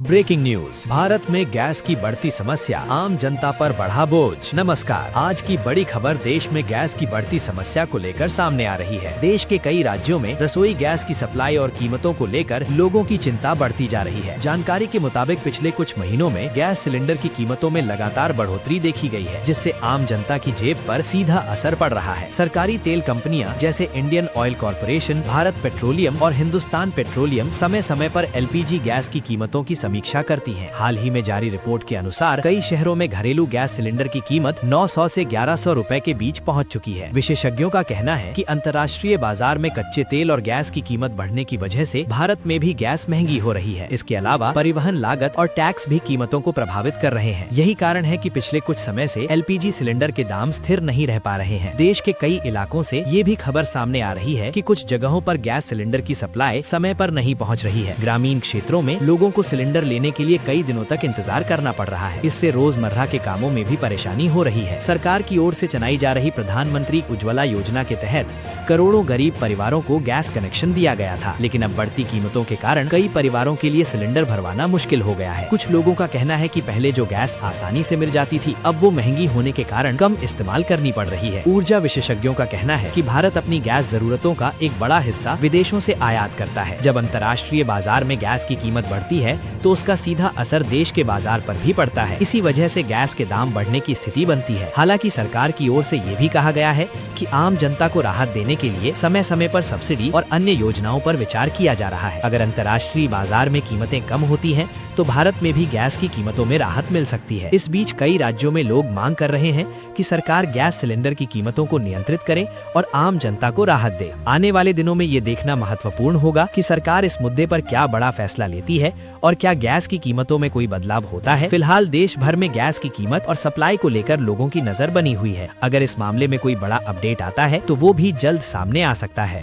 Breaking news. Bharat में gas की बढ़ती समस्या आम जनता पर बढ़ा बोझ। नमस्कार, आज की बड़ी खबर देश में गैस की बढ़ती समस्या को लेकर सामने आ रही है। देश के कई राज्यों में रसोई गैस की सप्लाई और कीमतों को लेकर लोगों की चिंता बढ़ती जा रही है। जानकारी के मुताबिक पिछले कुछ महीनों में गैस सिलेंडर की कीमतों में लगातार बढ़ोतरी देखी गई है, जिससे आम जनता की जेब पर सीधा असर पड़ रहा है। सरकारी तेल कंपनियां जैसे Indian oil corporation, Bharat petroleum और हिंदुस्तान पेट्रोलियम समय समय पर LPG गैस की कीमतों की समीक्षा करती हैं। हाल ही में जारी रिपोर्ट के अनुसार कई शहरों में घरेलू गैस सिलेंडर की कीमत 900 से 1100 रुपए के बीच पहुंच चुकी है। विशेषज्ञों का कहना है कि अंतर्राष्ट्रीय बाजार में कच्चे तेल और गैस की कीमत बढ़ने की वजह से भारत में भी गैस महंगी हो रही है। इसके अलावा परिवहन लागत और टैक्स भी कीमतों को प्रभावित कर रहे हैं। यही कारण है कि पिछले कुछ समय से LPG सिलेंडर के दाम स्थिर नहीं रह पा रहे हैं। देश के कई इलाकों से ये भी खबर सामने आ रही है कि कुछ जगहों पर गैस सिलेंडर की सप्लाई समय पर नहीं पहुंच रही है। ग्रामीण क्षेत्रों में लोगों को सिलेंडर लेने के लिए कई दिनों तक इंतजार करना पड़ रहा है। इससे रोजमर्रा के कामों में भी परेशानी हो रही है। सरकार की ओर से चलाई जा रही प्रधानमंत्री उज्ज्वला योजना के तहत करोड़ों गरीब परिवारों को गैस कनेक्शन दिया गया था, लेकिन अब बढ़ती कीमतों के कारण कई परिवारों के लिए सिलेंडर भरवाना मुश्किल हो गया है। कुछ लोगों का कहना है कि पहले जो गैस आसानी से मिल जाती थी, अब वो महंगी होने के कारण कम इस्तेमाल करनी पड़ रही है। ऊर्जा विशेषज्ञों का कहना है कि भारत अपनी गैस जरूरतों का एक बड़ा हिस्सा विदेशों से आयात करता है। जब अंतर्राष्ट्रीय बाजार में गैस की कीमत बढ़ती है तो उसका सीधा असर देश के बाजार पर भी पड़ता है। इसी वजह से गैस के दाम बढ़ने की स्थिति बनती है। हालांकि सरकार की ओर से ये भी कहा गया है कि आम जनता को राहत देने के लिए समय समय पर सब्सिडी और अन्य योजनाओं पर विचार किया जा रहा है। अगर अंतर्राष्ट्रीय बाजार में कीमतें कम होती हैं, तो भारत में भी गैस की कीमतों में राहत मिल सकती है। इस बीच कई राज्यों में लोग मांग कर रहे हैं कि सरकार गैस सिलेंडर की कीमतों को नियंत्रित करे और आम जनता को राहत दे। आने वाले दिनों में ये देखना महत्वपूर्ण होगा कि सरकार इस मुद्दे पर क्या बड़ा फैसला लेती है और क्या गैस की कीमतों में कोई बदलाव होता है। फिलहाल देश भर में गैस की कीमत और सप्लाई को लेकर लोगों की नजर बनी हुई है। अगर इस मामले में कोई बड़ा अपडेट आता है तो वो भी जल्द सामने आ सकता है।